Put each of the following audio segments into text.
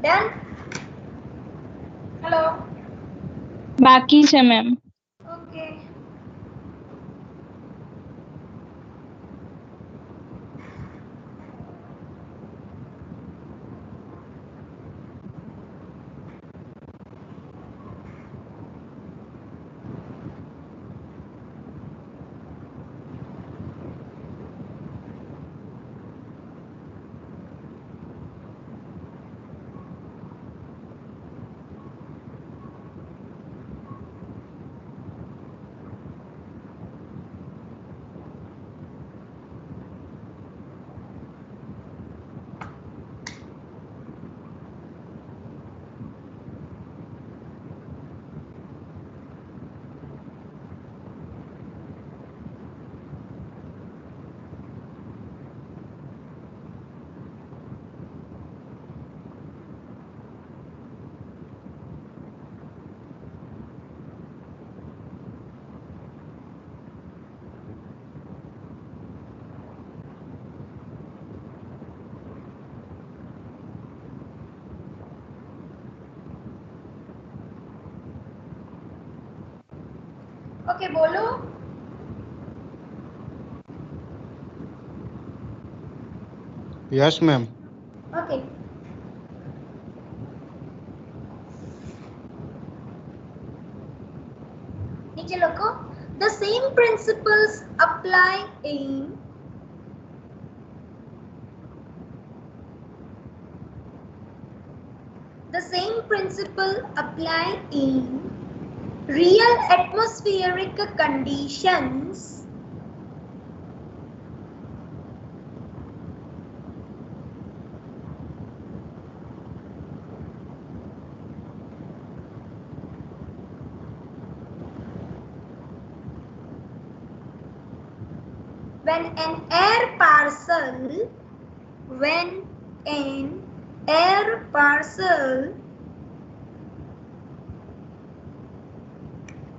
Done? Hello? બાકી છે ma'am. Okay. Okay, બોલો. Yes, ma'am. Okay. નીચે લખો. The same principles apply in real atmospheric conditions when an air parcel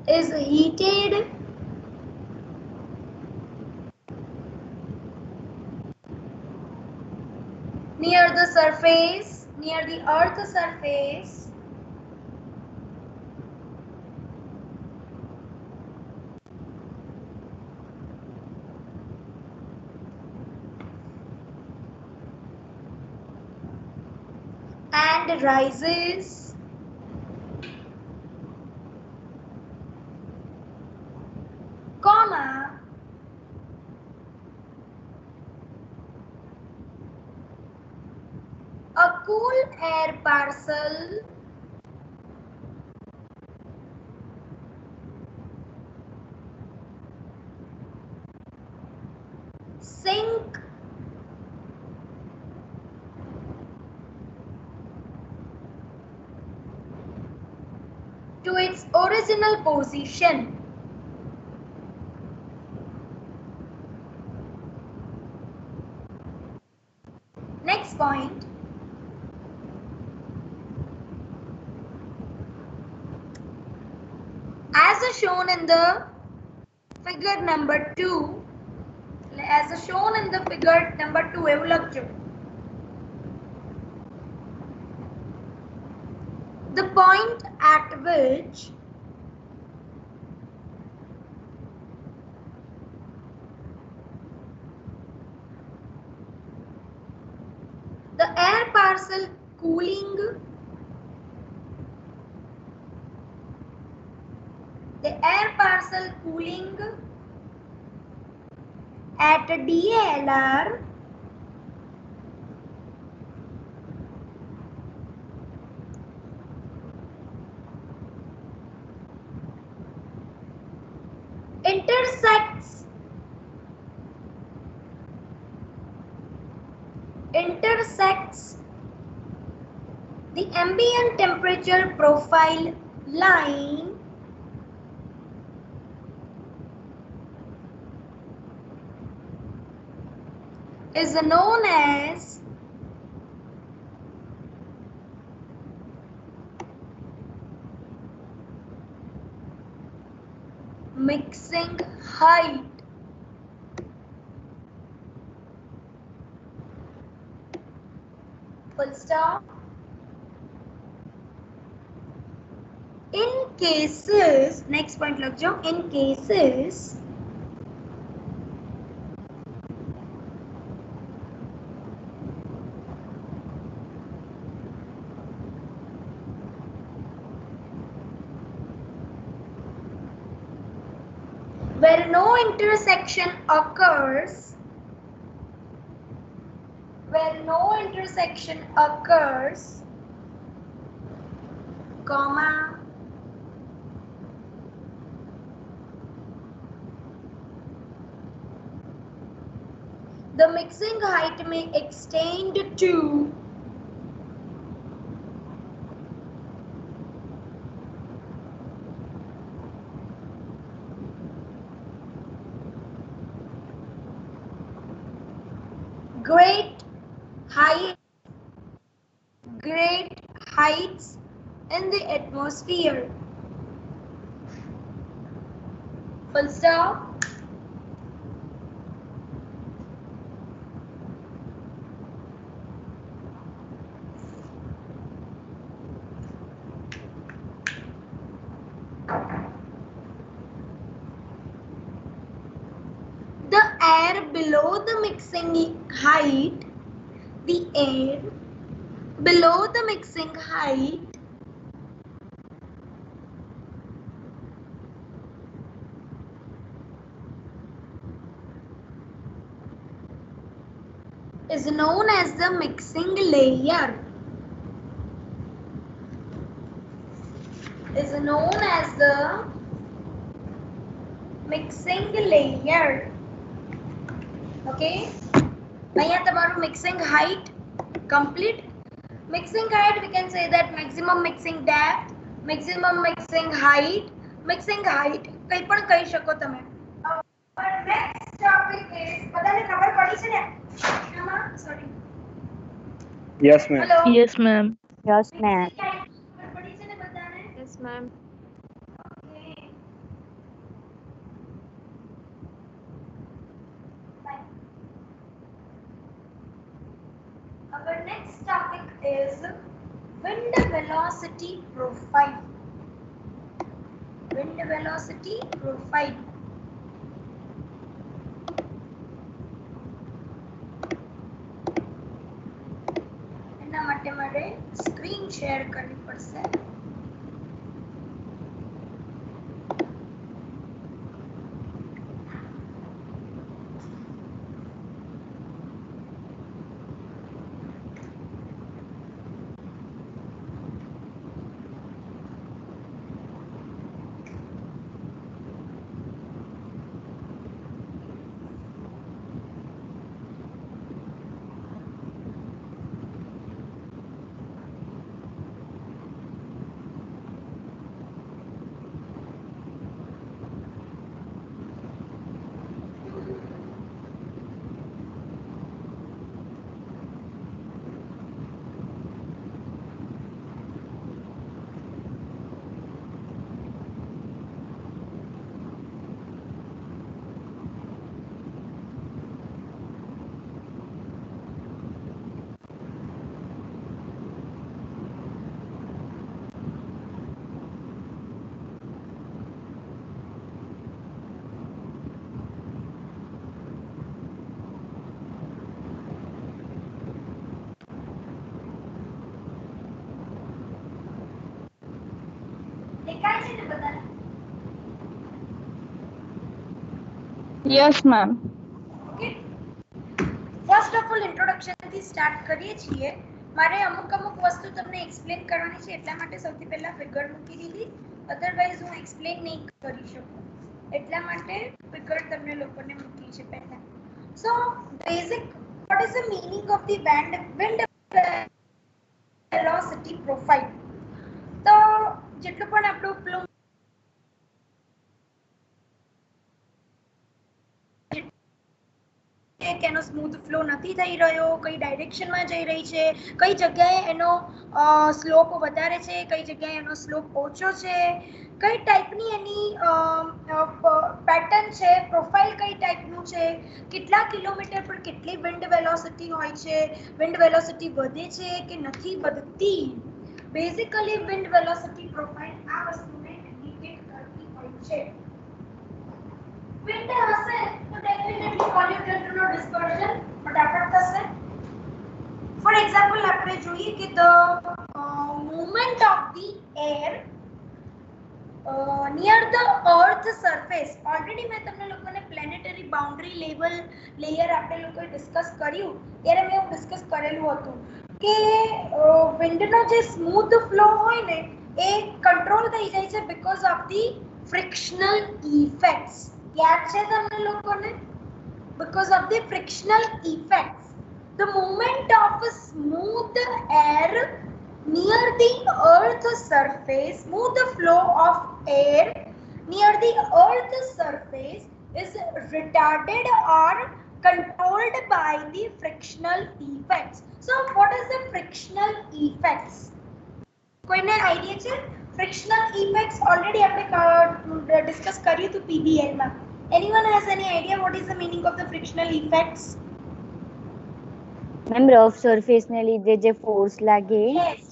is heated near the earth surface, and rises comma a cool air parcel sink to its original position. Next point. As shown in the figure number 2, એવું લખજો. The point at which the air parcel cooling at DLR intersects the ambient temperature profile line is known as mixing height. Full stop. In cases, next point લખજો. In cases where no intersection occurs, comma, the mixing height may extend to great heights in the atmosphere. Full stop. The air below the mixing height, is known as the mixing layer. Okay, અહીંયા તમારું mixing height complete. Mixing height, we can say that maximum mixing depth, maximum mixing height, કઈ પણ કહી શકો તમે. Next topic is, બધાને ખબર પડી છે ને? Sorry. Yes, ma'am. Hello. Yes, ma'am. Yes, ma'am. ખબર પડી છે ને બધાને? Yes, ma'am. Okay. Fine. Our next topic is wind velocity profile. એના માટે મારે સ્ક્રીન શેર કરવી પડશે. દેખાય છે ને બધાને? Yes, ma'am. Okay. First of all, introduction થી સ્ટાર્ટ કરીએ છીએ. મારે અમુક વસ્તુ તમને એક્સપ્લેન કરવાની છે, એટલા માટે સૌથી પહેલા ફિગર મૂકી દીધી. અધરવાઇઝ હું એક્સપ્લેન નહીં કરી શકું, એટલા માટે ફિગર તમને લોકોને મૂકી છે પહેલા. સો basic, what is the meaning of the wind velocity profile? તો જેટલું પણ આપણું પેલું કે એનો સ્મૂથ ફ્લો નથી થઈ રહ્યો, કઈ ડાયરેક્શનમાં જઈ રહી છે, કઈ જગ્યાએ એનો સ્લોપ વધારે છે, કઈ જગ્યાએ એનો સ્લોપ ઓછો છે, કઈ ટાઈપની એની પેટર્ન છે, પ્રોફાઇલ કઈ ટાઈપનું છે, કેટલા કિલોમીટર પર કેટલી વિન્ડ વેલોસિટી હોય છે, વિન્ડ વેલોસિટી વધે છે કે નથી વધતી. બેઝિકલી વિન્ડ વેલોસિટી પ્રોફાઇલ આ વસ્તુ આપણે જોઈએ કે the movement of the air near the earth surface. Already મેં તમને લોકોને પ્લેનેટરી બાઉન્ડ્રી લેયર આપણે લોકોએ ડિસ્કસ કર્યું ત્યારે મેં એવું ડિસ્કસ કરેલું હતું કે વિન્ડનો જે સ્મૂથ ફ્લો હોય ને એ કંટ્રોલ થઈ જાય છે because of the frictional effects. યાદ છે તમને લોકોને? because of the frictional effects, the movement of a smooth air near the earth surface, smooth flow of air near the earth surface is retarded or controlled by the frictional effects. So what is the frictional effects? કોઈને idea છે? frictional effects already આપણે discuss કર્યું હતું PBL માં. Anyone has any idea what is the meaning of the frictional effects? Ma'am rough surface ને લીધે જે force લાગે. Yes,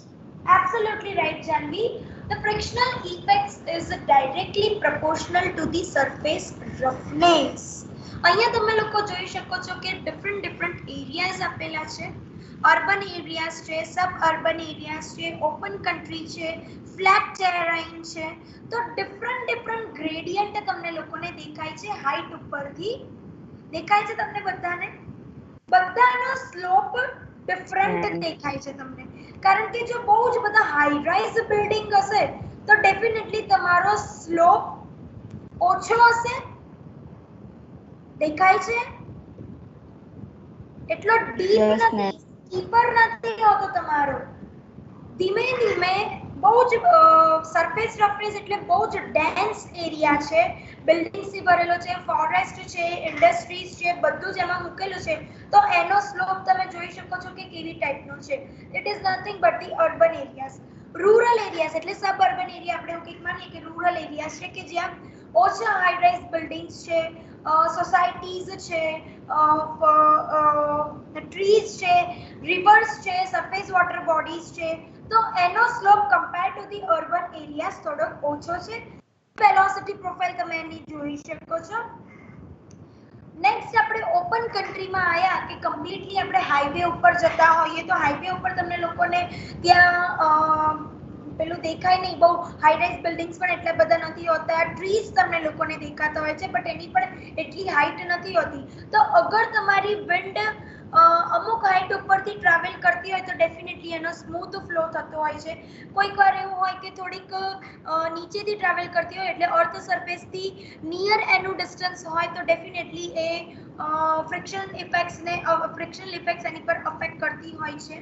absolutely right, Janvi. The frictional effects is directly proportional to the surface roughness. અહીંયા તમે લોકો જોઈ શકો છો કે different areas આપેલા છે. અર્બન એરિયાઝ છે, સબ અર્બન એરિયાઝ છે, ઓપન કન્ટ્રી છે, ફ્લેટ ટેરેન છે. તો ડિફરન્ટ ગ્રેડિયન્ટ તમને લોકોને દેખાય છે હાઈટ ઉપરથી. દેખાય છે તમને બધાને? બધાનો સ્લોપ ડિફરન્ટ દેખાય છે તમને. કારણ કે જો બહુ જ બધા હાઈ રાઇઝ બિલ્ડિંગ હશે તો ડેફિનેટલી તમારો સ્લોપ ઓછો હશે. દેખાય છે? એટલો ડીપ નથી, ડીપર નથી હોતો તમારો. ધીમે ધીમે બહુ જ સરફેસ રફનેસ એટલે બહુ જ ડેન્સ એરિયા છે, બિલ્ડિંગ્સથી ભરેલો છે, ફોરેસ્ટ છે, ઇન્ડસ્ટ્રીઝ છે, બધું જ એમાં મૂકેલું છે. તો એનો સ્લોપ તમે જોઈ શકો છો કે કેવી ટાઈપનો છે. It is nothing but the urban areas. Rural areas એટલે સબ અર્બન એરિયા આપણે એવું કંઈક માનીએ કે રૂરલ એરિયાઝ છે કે જ્યાં ઓછા હાઈ રાઇઝ બિલ્ડિંગ્સ છે, સોસાયટીઝ છે, ટ્રીઝ છે, રિવર્સ છે, સરફેસ વોટર બોડીઝ છે. તો એનો slope compare to the urban areas થોડો ઓછો છે. વેલોસિટી પ્રોફાઇલ તમે એની જોઈ શકો છો. નેક્સ્ટ આપણે ઓપન કન્ટ્રીમાં આવ્યા કે કમ્પ્લીટલી આપણે હાઈવે ઉપર જતા હોઈએ તો હાઈવે ઉપર તમને લોકોને ત્યાં પેલું દેખાય નહીં, બહુ હાઈ રાઇઝ બિલ્ડિંગ્સ પણ એટલા બધા નથી હોતા. ટ્રીઝ તમને લોકોને દેખાતા હોય છે બટ એની પણ એટલી હાઈટ નથી હોતી. તો અગર તમારી વિન્ડ અમુક હાઈટ ઉપરથી ટ્રાવેલ કરતી હોય તો ડેફિનેટલી એનો સ્મૂથ ફ્લો થતો હોય છે. કોઈક વાર એવું હોય કે થોડીક નીચેથી ટ્રાવેલ કરતી હોય એટલે અર્થ સરફેસથી નિયર એનું ડિસ્ટન્સ હોય તો ડેફિનેટલી એ ફ્રિક્શનલ ઇફેક્ટ્સ એની પર અફેક્ટ કરતી હોય છે.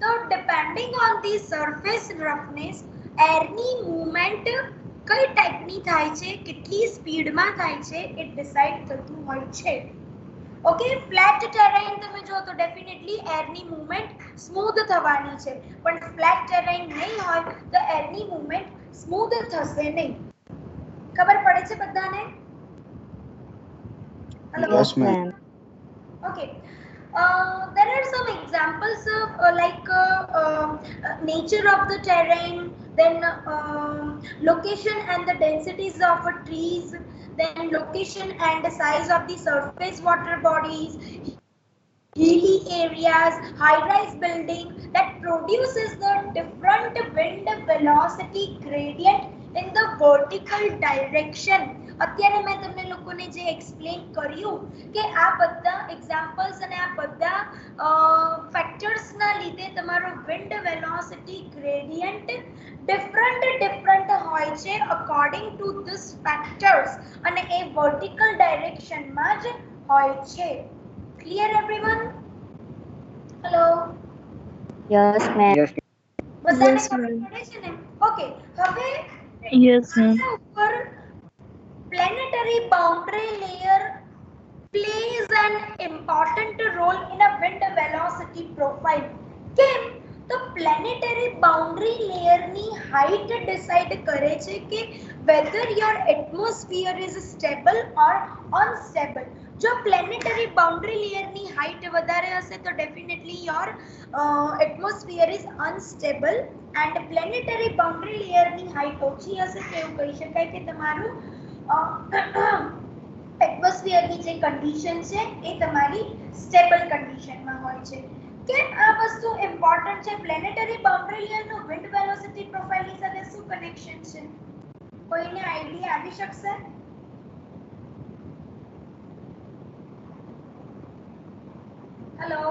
તો depending on the surface roughness એરની મૂવમેન્ટ કઈ ટાઈપની થાય છે, કેટલી સ્પીડમાં થાય છે એ ડિસાઇડ થતું હોય છે. ઓકે, ફ્લેટ ટેરેન તમે જો તો ડેફિનેટલી એરની મૂવમેન્ટ સ્મૂથ થવાની છે, પણ ફ્લેટ ટેરેન નહીં હોય તો એરની મૂવમેન્ટ સ્મૂથ થશે નહીં. ખબર પડે છે બધાને? Hello. Yes, ma'am. Okay. There are some examples like nature of the terrain, then location and the densities of trees, then location and the size of the surface water bodies, hilly areas, high-rise building that produces the different wind velocity gradient in the vertical direction. અત્યારે મેં તમને લોકોને જે explain કર્યું કે આ બધા examples અને આ બધા ફેક્ટર્સના લીધે તમારો વિન્ડ વેલોસિટી ગ્રેડિયન્ટ ડિફરન્ટ હોય છે અકોર્ડિંગ ટુ ધીસ ફેક્ટર્સ અને એ વર્ટિકલ ડાયરેક્શનમાં જ હોય છે. Clear everyone? Hello. Yes ma'am. બધાને ખબર પડે છે ને? ઓકે, હવે Yes, ma'am. ઉપર planetary boundary layer plays an important role in a wind velocity profile. કેમ? તો planetary boundary layer ની height decide કરે છે કે whether your atmosphere is stable or unstable. જો planetary boundary layer ની height વધારે હશે તો definitely your atmosphere is unstable and planetary boundary layer ની height ઓછી હશે તો એવું કહી શકાય કે તમારું એટમોસ્ફિયરની જે કન્ડિશન છે એ તમારી સ્ટેબલ કન્ડિશનમાં હોય છે. કેમ આ વસ્તુ ઇમ્પોર્ટન્ટ છે? પ્લેનેટરી બાઉન્ડ્રી લેયર નું વિન્ડ વેલોસિટી પ્રોફાઇલ ની સાથે શું કનેક્શન છે? કોઈને આઈડિયા આવી શકશે? Hello,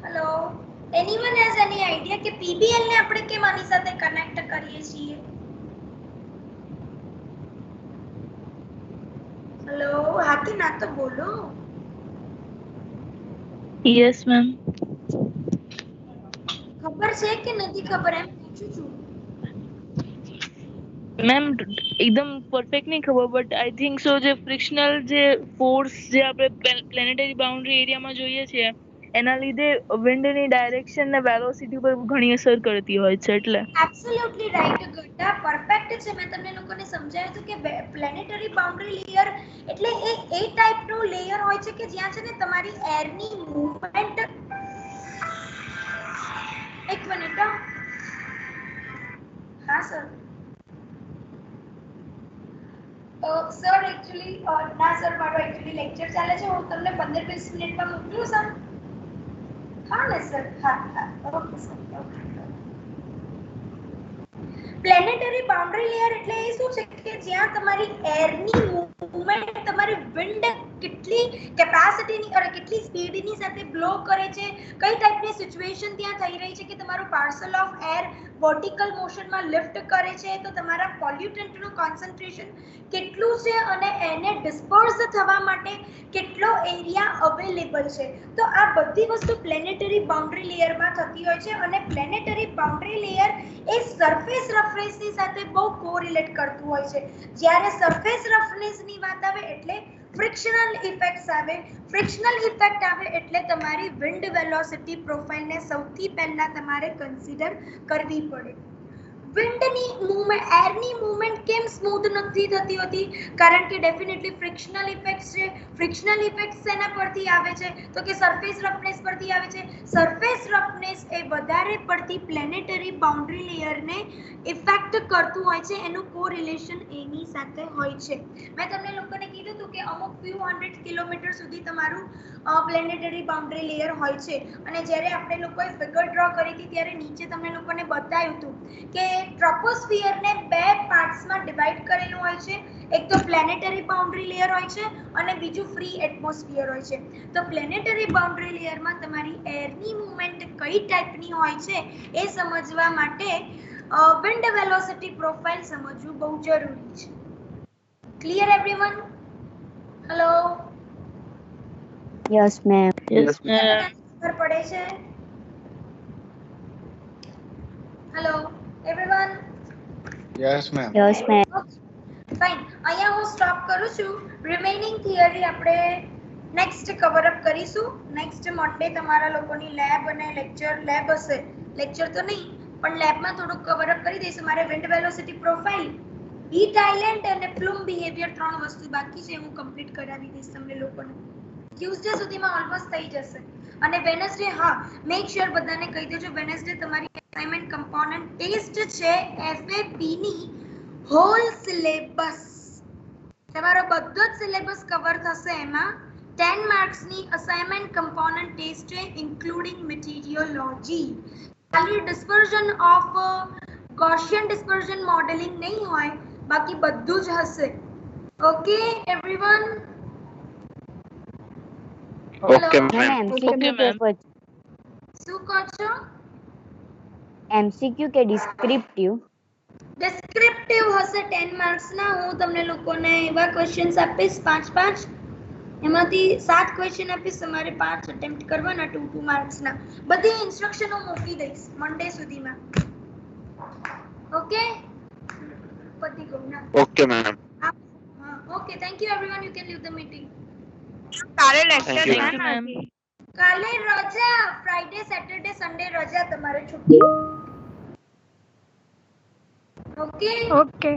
hello, anyone has any idea કે પીબીએલ ને આપણે કેમ આની સાથે કનેક્ટ કરીએ છીએ? હેલો, હાથી ના તો બોલો. Yes, ma'am. ખબર છે કે નથી ખબર એમ પૂછું છું. મેમ એકદમ પરફેક્ટ નહીં ખબર બટ આઈ થિંક સો જે ફ્રિક્શનલ જે ફોર્સ જે આપણે પ્લેનેટરી બાઉન્ડ્રી એરિયામાં જોઈએ છીએ એના લીધે વિન્ડની ડાયરેક્શન ને વેલોસિટી પર ઘણી અસર કરતી હોય છે એટલે એબ્સોલ્યુટલી રાઈટ ગટા, પરફેક્ટ છે. મેં તમને લોકોને સમજાવ્યું હતું કે પ્લેનેટરી બાઉન્ડ્રી લેયર એટલે એ ટાઈપનું લેયર હોય છે કે જ્યાં છે ને તમારી એરની મૂવમેન્ટ. એક મિનિટ. હા સર. સર એકચ્યુઅલી ના સર, મારો એકચ્યુઅલી લેક્ચર ચાલે છે. હું તમને 15-20 મિનિટમાં મોકલું સર. હા ને સર, હા હા, okay sir, okay. Planetary boundary layer એટલે એ શું છે કે જ્યાં તમારી એરની મૂવમેન્ટ, તમારી વિન્ડ કેટલી કેપેસિટીની અને કેટલી સ્પીડની સાથે બ્લો કરે છે, કઈ ટાઈપની સિચ્યુએશન ત્યાં થઈ રહી છે કે તમારું પાર્સલ ઓફ એર વર્ટિકલ મોશનમાં લિફ્ટ કરે છે, તો તમારા પોલ્યુટન્ટનું કોન્સન્ટ્રેશન કેટલું છે અને એને ડિસ્પર્સ થવા માટે કેટલો એરિયા અવેલેબલ છે. તો આ બધી વસ્તુ પ્લેનેટરી બાઉન્ડ્રી લેયરમાં થતી હોય છે અને પ્લેનેટરી બાઉન્ડ્રી લેયર એ સરફેસ રફનેસની સાથે બહુ કોરિલેટ કરતું હોય છે. જ્યારે સરફેસ રફનેસની વાત આવે એટલે ફ્રિક્શનલ ઇફેક્ટ્સ આવે. ફ્રિક્શનલ ઇફેક્ટ આવે એટલે તમારી વિન્ડ વેલોસિટી પ્રોફાઇલને સૌથી પહેલા તમારે કન્સિડર કરવી પડે. વિન્ડની મૂવમેન્ટ, એરની મૂવમેન્ટ કેમ સ્મૂથ નથી થતી હોતી? કારણ કે ડેફિનેટલી ફ્રિક્શનલ ઇફેક્ટ્સ છે. ફ્રિક્શનલ ઇફેક્ટ્સ શેના પરથી આવે છે? તો કે સરફેસ રફનેસ પરથી આવે છે. સરફેસ રફનેસ એ વધારે પડતી પ્લેનેટરી બાઉન્ડ્રી લેયરને ઇફેક્ટ કરતું હોય છે, એનું કોરિલેશન એની સાથે હોય છે. મેં તમને લોકોને કીધું હતું કે અમુક few 100 કિલોમીટર સુધી તમારું પ્લેનેટરી બાઉન્ડ્રી લેયર હોય છે. અને જ્યારે આપણે લોકોએ ફિગર ડ્રો કરી હતી ત્યારે નીચે તમને લોકોને બતાવ્યું હતું કે ટ્રોપોસ્ફિયરને બે પાર્ટ્સમાં ડિવાઈડ કરેલું હોય છે. એક તો પ્લેનેટરી બાઉન્ડ્રી લેયર હોય છે અને બીજું ફ્રી એટમોસ્ફિયર હોય છે. તો પ્લેનેટરી બાઉન્ડ્રી લેયરમાં તમારી એરની મૂવમેન્ટ કઈ ટાઈપની હોય છે એ સમજવા માટે વિન્ડ વેલોસિટી પ્રોફાઇલ સમજવું બહુ જરૂરી છે. Clear everyone? Hello, Yes, ma'am. Yes ma'am ખબર પડે છે? Hello everyone? Yes ma'am. Yes, ma'am. Fine, અહીંયા હું સ્ટોપ કરું છું. રિમેઇનિંગ થિયરી આપણે નેક્સ્ટ કવર અપ કરીશું. નેક્સ્ટ મંડે તમારા લોકોની લેબ અને લેબ હશે. લેક્ચર તો નહીં પણ લેબમાં થોડુંક કવર અપ કરી દઈશું. મારે wind velocity profile, heat island અને પ્લુમ બિહેવિયર 3 વસ્તુ બાકી છે, હું કમ્પ્લીટ કરાવી દઈશ તમને લોકોને. ટ્યુઝડે સુધીમાં ઓલમોસ્ટ થઈ જશે. અને વેનસડે, હા, મેક શ્યોર બધાને કહી દેજો, વેનસડે તમારી અસાઇનમેન્ટ કમ્પોનન્ટ ટેસ્ટ છે. એફએપી ની હોલ સિલેબસ, તમારો બધો જ સિલેબસ કવર થશે. એમાં 10 માર્ક્સની અસાઇનમેન્ટ કમ્પોનન્ટ ટેસ્ટ છે ઇન્ક્લુડિંગ મેટીરિયોલોજી. ખાલી ડિસ્પર્ઝન ઓફ ગોસિયન ડિસ્પર્ઝન મોડેલિંગ નહીં હોય, બાકી બધું જ હશે. Okay everyone? Okay, Ma'am, ma'am. MCQ okay કે મેમ શું કહો છો? MCQ કે descriptive? ડિસ્ક્રિપ્ટિવ હશે 10 માર્ક્સના. હું તમને લોકોને એવા ક્વેશ્ચન્સ આપીશ 5-5, એમાંથી 7 ક્વેશ્ચન આપીશ. તમારે 5 અટેમ્પ્ટ કરવાના 2-2 માર્ક્સના. બધી ઇન્સ્ટ્રક્શનો મોકલી દઈશ મંડે સુધીમાં. ઓકે, પતી ગયું ના? Okay, ma'am. હા, okay, thank you everyone. You can live the meeting. કાલે Thank lecture you, thank ma'am. You ma'am કાલે રજા, ફ્રાઈડે સેટરડે સન્ડે રજા, તમારે છુટ્ટી. ઓકે ઓકે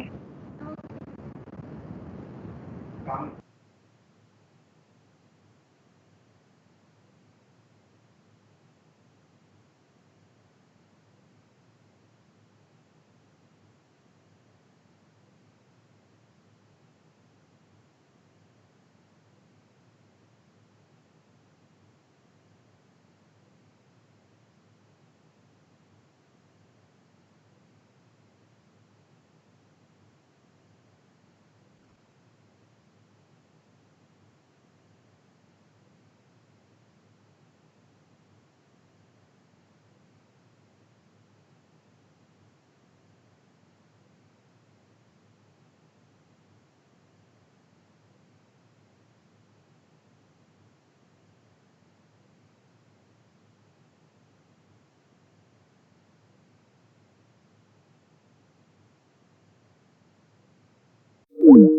છે.